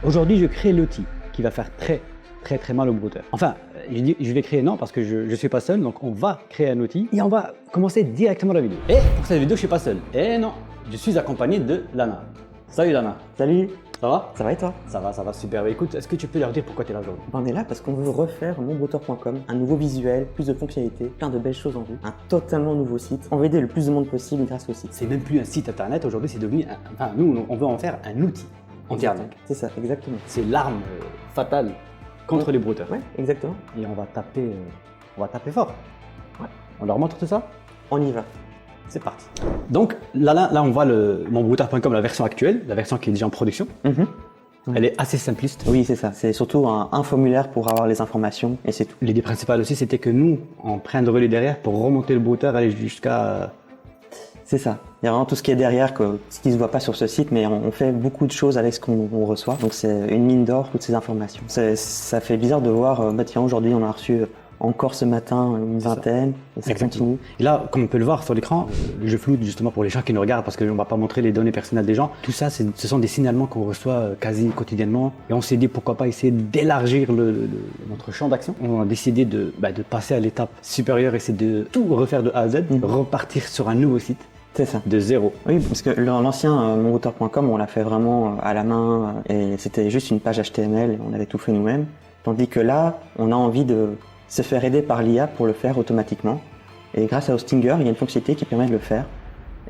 Aujourd'hui, je crée l'outil qui va faire très mal au brouteur. Enfin, j'ai dit je vais créer non parce que je ne suis pas seul, donc on va créer un outil et on va commencer directement la vidéo. Et pour cette vidéo, je suis pas seul. Et non, je suis accompagné de Lana. Salut Lana. Salut, Ça va? ça va et toi? Ça va, super. Écoute, est-ce que tu peux leur dire pourquoi tu es là aujourd'hui? On est là parce qu'on veut refaire monbrouteur.com, un nouveau visuel, plus de fonctionnalités, plein de belles choses en vue, un totalement nouveau site. On veut aider le plus de monde possible grâce au site. C'est même plus un site internet, aujourd'hui c'est devenu, enfin nous on veut en faire un outil entièrement. C'est ça, exactement. C'est l'arme fatale contre les brouteurs. Ouais, exactement. Et on va taper fort. Ouais. On leur montre tout ça? On y va. C'est parti. Donc là on voit le monbrouteur.com, la version actuelle, la version qui est déjà en production. Elle est assez simpliste. Oui, c'est ça. C'est surtout un formulaire pour avoir les informations et c'est tout. L'idée principale aussi, c'était que nous, on prenne le relais derrière pour remonter le brouteur, aller jusqu'à... C'est ça. Il y a vraiment tout ce qui est derrière, ce qui ne se voit pas sur ce site, mais on fait beaucoup de choses avec ce qu'on reçoit. Donc c'est une mine d'or, toutes ces informations. Ça fait bizarre de voir, tiens, aujourd'hui on a reçu encore ce matin une vingtaine, et ça continue. Et là, comme on peut le voir sur l'écran, je floute justement pour les gens qui nous regardent parce qu'on ne va pas montrer les données personnelles des gens. Tout ça, ce sont des signalements qu'on reçoit quasi quotidiennement. Et on s'est dit pourquoi pas essayer d'élargir notre champ d'action. On a décidé de passer à l'étape supérieure, essayer de tout refaire de A à Z, repartir sur un nouveau site. C'est ça. De zéro. Oui, parce que l'ancien monbrouteur.com, on l'a fait vraiment à la main et c'était juste une page HTML et on avait tout fait nous-mêmes. Tandis que là, on a envie de se faire aider par l'IA pour le faire automatiquement. Et grâce à Hostinger, il y a une fonctionnalité qui permet de le faire.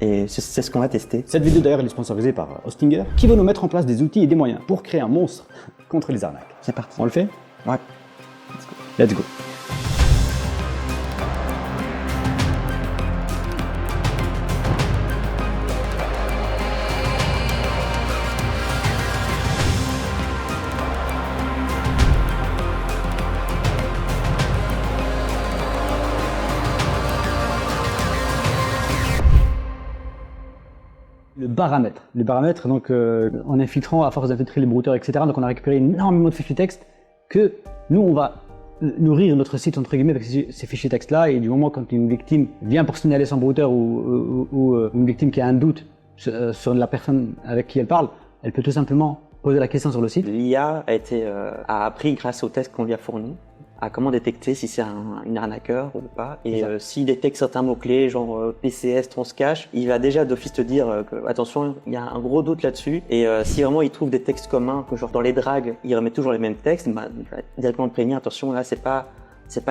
Et c'est ce qu'on va tester. Cette vidéo d'ailleurs, elle est sponsorisée par Hostinger, qui va nous mettre en place des outils et des moyens pour créer un monstre contre les arnaques. C'est parti. On le fait? Ouais. Let's go. Le paramètre, donc en infiltrant, à force d'infiltrer les brouteurs, etc. Donc on a récupéré énormément de fichiers texte que nous on va nourrir notre site entre guillemets avec ces fichiers texte là. Et du moment quand une victime vient pour signaler son brouteur ou une victime qui a un doute sur la personne avec qui elle parle, elle peut tout simplement poser la question sur le site. L'IA a appris grâce aux tests qu'on lui a fournis à comment détecter si c'est une arnaqueur ou pas. Et s'il détecte certains mots-clés, genre PCS, transcache, il va déjà d'office te dire que, attention, il y a un gros doute là-dessus. Et si vraiment il trouve des textes communs, que genre dans les drags, il remet toujours les mêmes textes, il va directement te prévenir, attention, là, c'est pas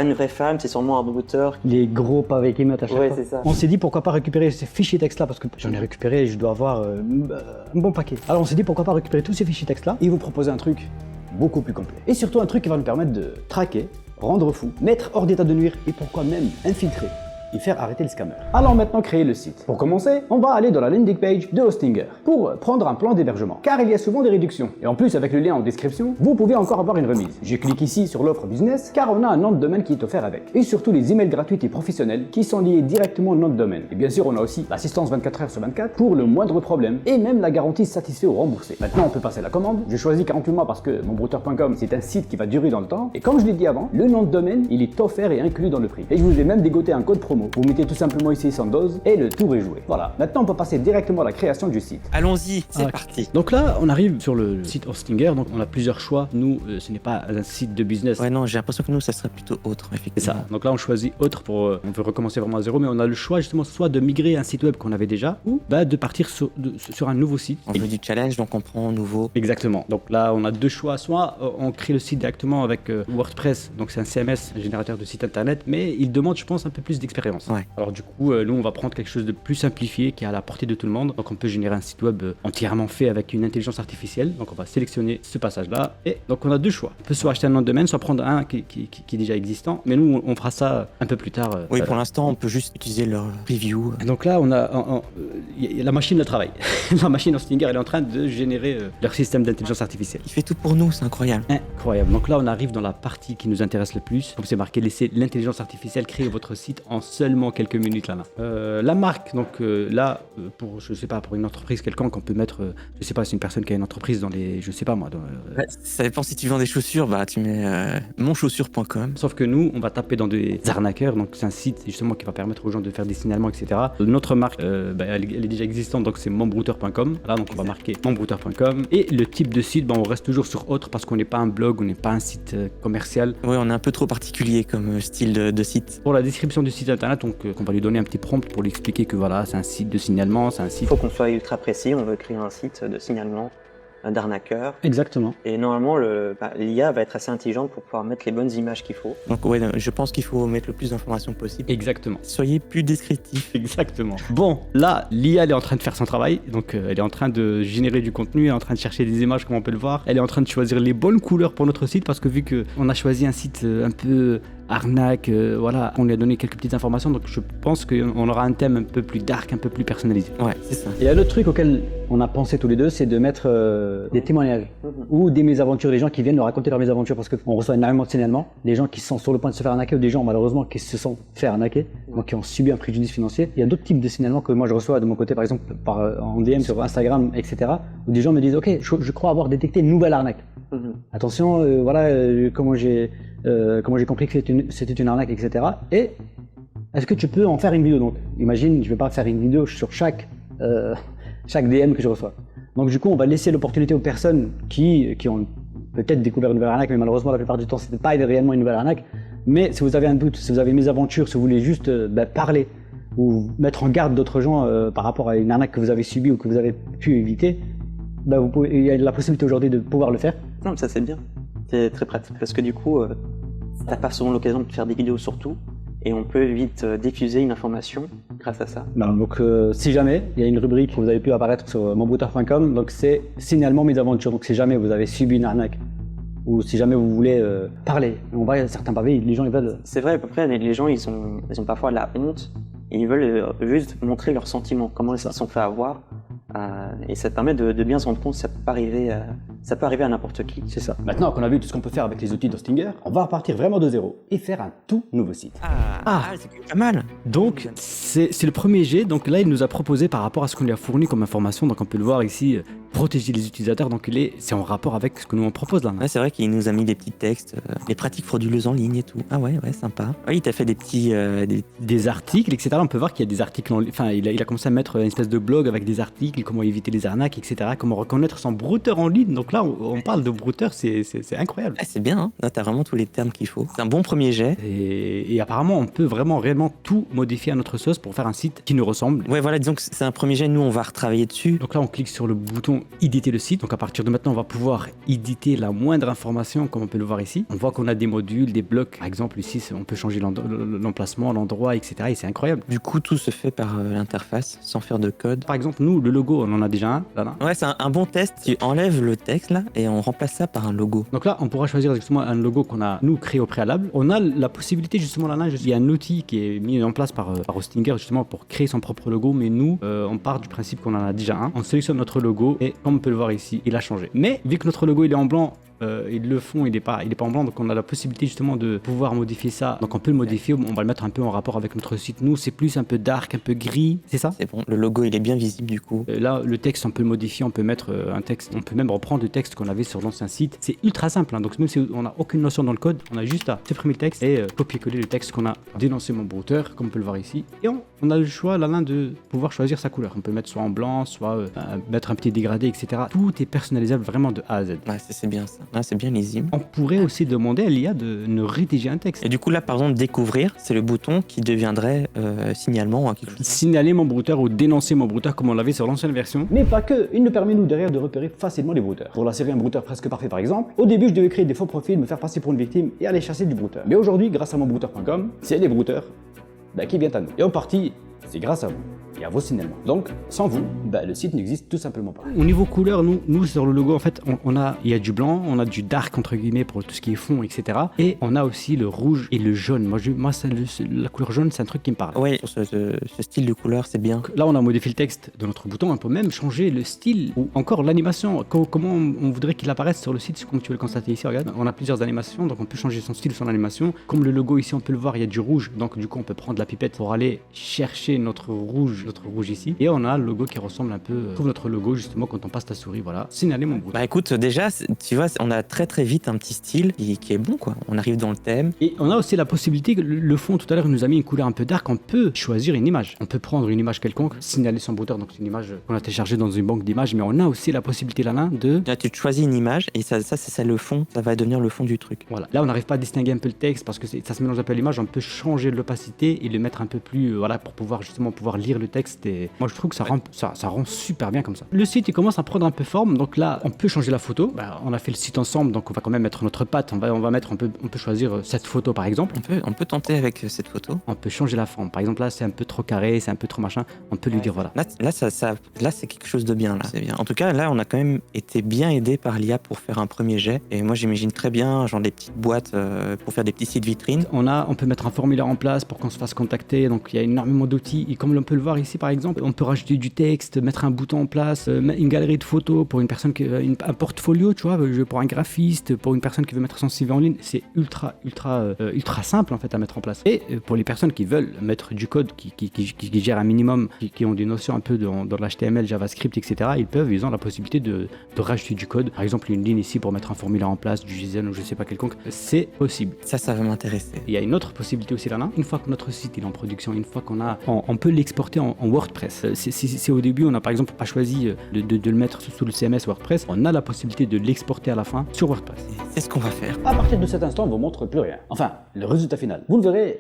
une vraie femme, c'est sûrement un brouteur. Les gros pavés qui mettent à chaque fois. C'est ça. On s'est dit pourquoi pas récupérer ces fichiers texte là, parce que j'en ai récupéré, je dois avoir un bon paquet. Alors on s'est dit pourquoi pas récupérer tous ces fichiers texte là et vous proposer un truc beaucoup plus complet. Et surtout un truc qui va nous permettre de traquer, rendre fou, mettre hors d'état de nuire et pourquoi même infiltrer et faire arrêter les scammers. Allons maintenant créer le site. Pour commencer, on va aller dans la landing page de Hostinger pour prendre un plan d'hébergement, car il y a souvent des réductions. Et en plus, avec le lien en description, vous pouvez encore avoir une remise. Je clique ici sur l'offre business, car on a un nom de domaine qui est offert avec. Et surtout les emails gratuits et professionnels qui sont liés directement au nom de domaine. Et bien sûr, on a aussi l'assistance 24h/24 pour le moindre problème et même la garantie satisfait ou remboursée. Maintenant, on peut passer la commande. Je choisis 48 mois parce que monbrouteur.com, c'est un site qui va durer dans le temps. Et comme je l'ai dit avant, le nom de domaine, il est offert et inclus dans le prix. Et je vous ai même dégoté un code promo. Vous mettez tout simplement ici sans dose et le tour est joué. Voilà, maintenant on peut passer directement à la création du site. Allons-y, c'est parti. Donc là, on arrive sur le site Hostinger, donc on a plusieurs choix. Nous, ce n'est pas un site de business. Ouais, non, j'ai l'impression que nous, ça serait plutôt autre, C'est effectivement. ça. Donc là, on choisit autre pour... on veut recommencer vraiment à zéro, mais on a le choix justement soit de migrer un site web qu'on avait déjà ou de partir sur un nouveau site. On veut du challenge, donc on prend nouveau. Exactement. Donc là, on a deux choix. Soit on crée le site directement avec WordPress, donc c'est un CMS, un générateur de site internet, mais il demande, je pense, un peu plus d'expérience. Ouais. Alors du coup, nous, on va prendre quelque chose de plus simplifié qui est à la portée de tout le monde. Donc on peut générer un site web entièrement fait avec une intelligence artificielle. Donc on va sélectionner ce passage-là. Et donc on a deux choix. On peut soit acheter un nom de domaine, soit prendre un qui est déjà existant. Mais nous, on fera ça un peu plus tard. Oui, pour l'instant, on peut juste utiliser leur review. Donc là, on a la machine de travail. La machine Hostinger, elle est en train de générer leur système d'intelligence artificielle. Il fait tout pour nous, c'est incroyable. Incroyable. Donc là, on arrive dans la partie qui nous intéresse le plus. Donc c'est marqué laissez l'intelligence artificielle créer votre site en seulement quelques minutes là. La marque, donc là, pour, je sais pas, pour une entreprise quelconque, on peut mettre, je sais pas, c'est une personne qui a une entreprise dans les, je sais pas moi. Ouais, ça dépend si tu vends des chaussures, bah tu mets monchaussure.com. Sauf que nous, on va taper dans des arnaqueurs, donc c'est un site justement qui va permettre aux gens de faire des signalements, etc. Notre marque, elle est déjà existante, donc c'est membrouteur.com. Là, donc on va marquer membrouteur.com. Et le type de site, on reste toujours sur autre parce qu'on n'est pas un blog, on n'est pas un site commercial. Oui, on est un peu trop particulier comme style de site. Pour la description du site internet, donc on va lui donner un petit prompt pour lui expliquer que voilà, c'est un site de signalement, c'est un site. Il faut qu'on soit ultra précis, on veut créer un site de signalement d'arnaqueurs. Exactement. Et normalement, l'IA va être assez intelligente pour pouvoir mettre les bonnes images qu'il faut. Donc ouais, je pense qu'il faut mettre le plus d'informations possible. Exactement. Soyez plus descriptif. Exactement. Bon, là, l'IA, elle est en train de faire son travail. Donc, elle est en train de générer du contenu, elle est en train de chercher des images, comme on peut le voir. Elle est en train de choisir les bonnes couleurs pour notre site parce que vu qu'on a choisi un site un peu arnaque, voilà, on lui a donné quelques petites informations. Donc, je pense qu'on aura un thème un peu plus dark, un peu plus personnalisé. Ouais, c'est ça. Et un autre truc auquel on a pensé tous les deux, c'est de mettre des témoignages ou des mésaventures, des gens qui viennent nous raconter leurs mésaventures parce qu'on reçoit énormément de signalements, des gens qui sont sur le point de se faire arnaquer ou des gens malheureusement qui se sont fait arnaquer, donc qui ont subi un préjudice financier. Il y a d'autres types de signalements que moi je reçois de mon côté, par exemple en DM sur Instagram, etc. où des gens me disent ok, je crois avoir détecté une nouvelle arnaque. Attention, voilà comment j'ai compris que c'était une arnaque, etc. Et est-ce que tu peux en faire une vidéo? Donc imagine, je vais pas faire une vidéo sur chaque DM que je reçois. Donc du coup, on va laisser l'opportunité aux personnes qui ont peut-être découvert une nouvelle arnaque, mais malheureusement la plupart du temps, c'était pas réellement une nouvelle arnaque. Mais si vous avez un doute, si vous avez une mésaventure, si vous voulez juste parler ou mettre en garde d'autres gens par rapport à une arnaque que vous avez subie ou que vous avez pu éviter, il y a la possibilité aujourd'hui de pouvoir le faire. Non, mais ça c'est bien. C'est très pratique parce que du coup, t'as pas souvent l'occasion de faire des vidéos sur tout et on peut vite diffuser une information grâce à ça. Donc si jamais, il y a une rubrique que vous avez pu apparaître sur membrouteur.com, donc c'est signalement mésaventures. Donc si jamais vous avez subi une arnaque ou si jamais vous voulez parler, on voit certains pavés, les gens ils veulent. C'est vrai, à peu près, les gens ils ont parfois de la honte et ils veulent juste montrer leurs sentiments, comment ils se sont fait avoir. Et ça te permet de bien se rendre compte que ça peut arriver à n'importe qui. C'est ça. Maintenant qu'on a vu tout ce qu'on peut faire avec les outils d'Hostinger, on va repartir vraiment de zéro et faire un tout nouveau site. C'est pas mal. Donc c'est le premier jet. Donc là il nous a proposé par rapport à ce qu'on lui a fourni comme information. Donc on peut le voir ici, protéger les utilisateurs. Donc c'est en rapport avec ce que nous on propose là. Ouais, c'est vrai qu'il nous a mis des petits textes, les pratiques frauduleuses en ligne et tout. Ah ouais, sympa. Ouais, il t'a fait des petits des articles, etc. On peut voir qu'il y a des articles enfin il a commencé à mettre une espèce de blog avec des articles, comment éviter les arnaques, etc. Comment reconnaître son brouteur en ligne. Donc là on parle de brouteur, c'est incroyable. Ah, c'est bien, hein. Là t'as vraiment tous les termes qu'il faut. C'est un bon premier jet. Et apparemment on peut vraiment réellement tout modifier à notre sauce pour faire un site qui nous ressemble. Ouais, voilà, disons que c'est un premier jet, nous on va retravailler dessus. Donc là on clique sur le bouton éditer le site. Donc à partir de maintenant on va pouvoir éditer la moindre information comme on peut le voir ici. On voit qu'on a des modules, des blocs. Par exemple ici on peut changer l'emplacement, l'endroit, etc. Et c'est incroyable. Du coup tout se fait par l'interface sans faire de code. Par exemple nous le logo on en a déjà un là. Ouais, c'est un bon test. Tu enlèves le texte là et on remplace ça par un logo. Donc là on pourra choisir justement un logo qu'on a nous créé au préalable. On a la possibilité justement là, il y a un outil qui est mis en place par Hostinger justement pour créer son propre logo, mais nous on part du principe qu'on en a déjà un. On sélectionne notre logo et comme on peut le voir ici, il a changé. Mais vu que notre logo il est en blanc, le fond il est pas en blanc, donc on a la possibilité justement de pouvoir modifier ça. Donc on peut le modifier, on va le mettre un peu en rapport avec notre site. Nous c'est plus un peu dark, un peu gris, c'est ça? C'est bon, le logo il est bien visible du coup. Là le texte on peut le modifier, on peut mettre un texte, on peut même reprendre le texte qu'on avait sur l'ancien site. C'est ultra simple, hein. Donc même si on n'a aucune notion dans le code, on a juste à supprimer le texte et copier-coller le texte qu'on a dénoncé mon brouteur, comme on peut le voir ici. Et on a le choix là de pouvoir choisir sa couleur. On peut mettre soit en blanc, soit mettre un petit dégradé, etc. Tout est personnalisable vraiment de A à Z. Ouais, c'est bien ça. Ouais, c'est bien lisible. On pourrait aussi demander à l'IA de nous rédiger un texte. Et du coup là par exemple découvrir, c'est le bouton qui deviendrait signalement ou quelque chose. Signaler mon brouteur ou dénoncer mon brouteur comme on l'avait sur l'ancienne version. Mais pas que, il nous permet nous derrière de repérer facilement les brouteurs. Pour la série Un brouteur presque parfait par exemple, au début je devais créer des faux profils, me faire passer pour une victime et aller chasser du brouteur. Mais aujourd'hui grâce à monbrouteur.com, c'est les brouteurs qui viennent à nous. Et en partie, c'est grâce à vous et à vos signalements. Donc, sans vous, le site n'existe tout simplement pas. Au niveau couleur, nous sur le logo, en fait, il y a du blanc, on a du dark, entre guillemets, pour tout ce qui est fond, etc. Et on a aussi le rouge et le jaune. Moi la couleur jaune, c'est un truc qui me parle. Oui, ce style de couleur, c'est bien. Là, on a modifié le texte de notre bouton. On peut même changer le style ou encore l'animation. Comment on voudrait qu'il apparaisse sur le site, comme tu veux le constater ici. Regarde, on a plusieurs animations, donc on peut changer son style, son animation. Comme le logo ici, on peut le voir, il y a du rouge. Donc du coup, on peut prendre la pipette pour aller chercher notre rouge ici. Et on a le logo qui ressemble un peu. Trouve notre logo justement quand on passe ta souris. Voilà. Signaler mon bouton. Bah écoute, déjà, tu vois, on a très vite un petit style qui est bon, quoi. On arrive dans le thème. Et on a aussi la possibilité que le fond, tout à l'heure, il nous a mis une couleur un peu dark. On peut choisir une image. On peut prendre une image quelconque, signaler son brouteur. Donc c'est une image qu'on a téléchargée dans une banque d'images. Mais on a aussi la possibilité là de. Là, tu choisis une image et ça c'est ça le fond. Ça va devenir le fond du truc. Voilà. Là, on n'arrive pas à distinguer un peu le texte parce que ça se mélange un peu à l'image. On peut changer l'opacité et le mettre un peu plus, pour pouvoir lire le texte. Et moi, je trouve que ça rend super bien comme ça. Le site, il commence à prendre un peu forme. Donc là, on peut changer la photo. On a fait le site ensemble, donc on va quand même mettre notre patte. On peut choisir cette photo par exemple. On peut tenter avec cette photo. On peut changer la forme. Par exemple, là, c'est un peu trop carré, c'est un peu trop machin. On peut lui dire voilà. Là, c'est quelque chose de bien. Là, c'est bien. En tout cas, là, on a quand même été bien aidé par l'IA pour faire un premier jet. Et moi, j'imagine très bien, genre des petites boîtes pour faire des petits sites vitrines. On peut mettre un formulaire en place pour qu'on se fasse contacter. Donc, il y a énormément d'outils. Et comme on peut le voir ici, par exemple, on peut rajouter du texte, mettre un bouton en place, une galerie de photos pour une personne un portfolio, tu vois, pour un graphiste, pour une personne qui veut mettre son CV en ligne. C'est ultra simple en fait à mettre en place. Et pour les personnes qui veulent mettre du code, qui gèrent un minimum, qui ont des notions un peu dans l'HTML, JavaScript, etc., ils ont la possibilité de rajouter du code. Par exemple, une ligne ici pour mettre un formulaire en place, du JSON ou je sais pas quelconque. C'est possible. Ça va m'intéresser. Il y a une autre possibilité aussi là. Une fois que notre site est en production, une fois on peut l'exporter en WordPress. C'est au début, on n'a par exemple pas choisi de le mettre sous le CMS WordPress, on a la possibilité de l'exporter à la fin sur WordPress. C'est ce qu'on va faire. À partir de cet instant, on ne vous montre plus rien. Enfin, le résultat final. Vous le verrez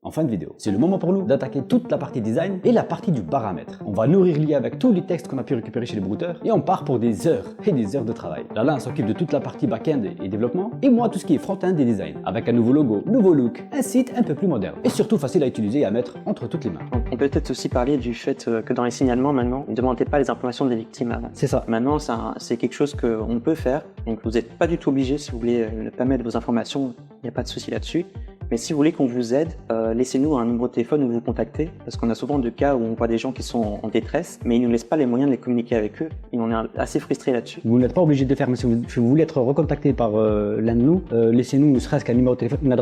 en fin de vidéo. C'est le moment pour nous d'attaquer toute la partie design et la partie du paramètre. On va nourrir l'IA avec tous les textes qu'on a pu récupérer chez les brouteurs et on part pour des heures et des heures de travail. Lalain s'occupe de toute la partie back-end et développement et moi tout ce qui est front-end et design. Avec un nouveau logo, nouveau look, un site un peu plus moderne et surtout facile à utiliser et à mettre entre toutes les mains. On peut peut-être aussi parler du fait que dans les signalements maintenant, ne demandez pas les informations des victimes avant. C'est ça. Maintenant, c'est quelque chose qu'on peut faire. Donc vous n'êtes pas du tout obligé, si vous voulez ne pas mettre vos informations, il n'y a pas de souci là-dessus. Mais si vous voulez qu'on vous aide, laissez-nous un numéro de téléphone où vous contacter, parce qu'on a souvent des cas où on voit des gens qui sont en détresse, mais ils ne nous laissent pas les moyens de les communiquer avec eux, et on est assez frustrés là-dessus. Vous n'êtes pas obligé de le faire, mais si vous voulez être recontacté par l'un de nous, laissez-nous ne serait-ce qu'un numéro de téléphone, une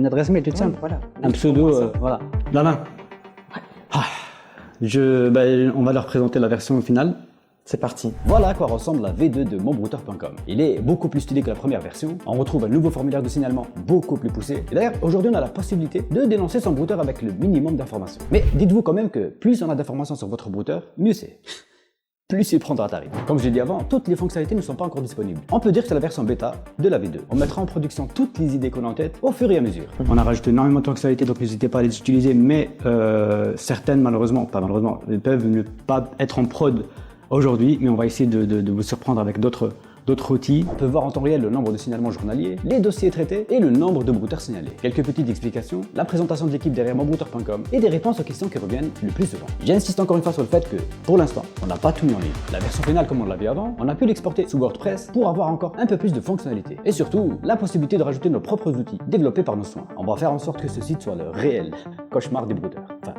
adresse mail toute simple. Voilà. Un pseudo, voilà. Lalain. On va leur présenter la version finale. C'est parti. Voilà à quoi ressemble la V2 de monbrouteur.com. Il est beaucoup plus stylé que la première version. On retrouve un nouveau formulaire de signalement beaucoup plus poussé. Et d'ailleurs, aujourd'hui, on a la possibilité de dénoncer son brouteur avec le minimum d'informations. Mais dites-vous quand même que plus on a d'informations sur votre brouteur, mieux c'est. Plus il prendra tarif. Comme je l'ai dit avant, toutes les fonctionnalités ne sont pas encore disponibles. On peut dire que c'est la version bêta de la V2. On mettra en production toutes les idées qu'on a en tête au fur et à mesure. On a rajouté énormément de fonctionnalités, donc n'hésitez pas à les utiliser, mais certaines, pas malheureusement, elles peuvent ne pas être en prod aujourd'hui, mais on va essayer de vous surprendre avec d'autres outils. On peut voir en temps réel le nombre de signalements journaliers, les dossiers traités et le nombre de brouteurs signalés. Quelques petites explications, la présentation de l'équipe derrière monbrouteur.com et des réponses aux questions qui reviennent le plus souvent. J'insiste encore une fois sur le fait que, pour l'instant, on n'a pas tout mis en ligne. La version finale, comme on l'a vu avant, on a pu l'exporter sous WordPress pour avoir encore un peu plus de fonctionnalités. Et surtout, la possibilité de rajouter nos propres outils, développés par nos soins. On va faire en sorte que ce site soit le réel cauchemar des brouteurs. Enfin,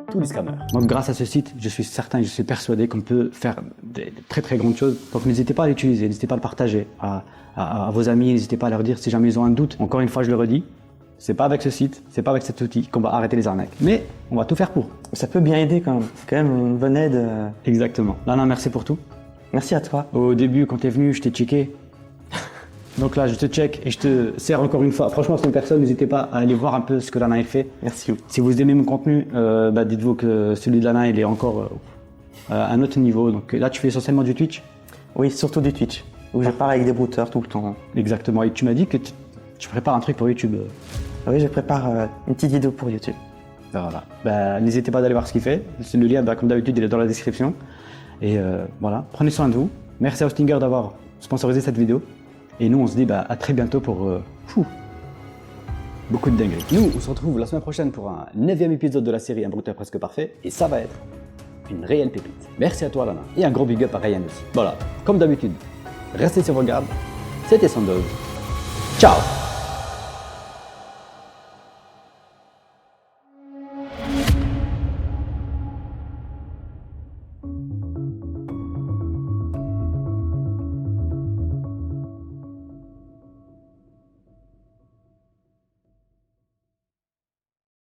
tous les scammers. Donc grâce à ce site, je suis persuadé qu'on peut faire des très très grandes choses. Donc n'hésitez pas à l'utiliser, n'hésitez pas à le partager à vos amis, n'hésitez pas à leur dire si jamais ils ont un doute. Encore une fois, je le redis, c'est pas avec ce site, c'est pas avec cet outil qu'on va arrêter les arnaques. Mais on va tout faire pour. Ça peut bien aider quand même. C'est quand même une bonne aide. Exactement. Lana, merci pour tout. Merci à toi. Au début, quand t'es venu, je t'ai checké. Donc là, je te check et je te sers encore une fois. Franchement, c'est une personne, n'hésitez pas à aller voir un peu ce que Lana fait. Merci. Si vous aimez mon contenu, dites-vous que celui de Lana, il est encore à un autre niveau. Donc là, tu fais essentiellement du Twitch? Oui, surtout du Twitch, où je parle avec des brouteurs tout le temps. Exactement. Et tu m'as dit que tu prépares un truc pour YouTube. Oui, je prépare une petite vidéo pour YouTube. Voilà. N'hésitez pas d'aller voir ce qu'il fait. Le lien, comme d'habitude, il est dans la description. Et voilà, prenez soin de vous. Merci à Hostinger d'avoir sponsorisé cette vidéo. Et nous, on se dit à très bientôt pour... beaucoup de dingueries. Nous, on se retrouve la semaine prochaine pour un 9e épisode de la série Un brouteur presque parfait, et ça va être une réelle pépite. Merci à toi Lana, et un gros big up à Ryan aussi. Voilà, comme d'habitude, restez sur vos gardes, c'était Sandoz. Ciao!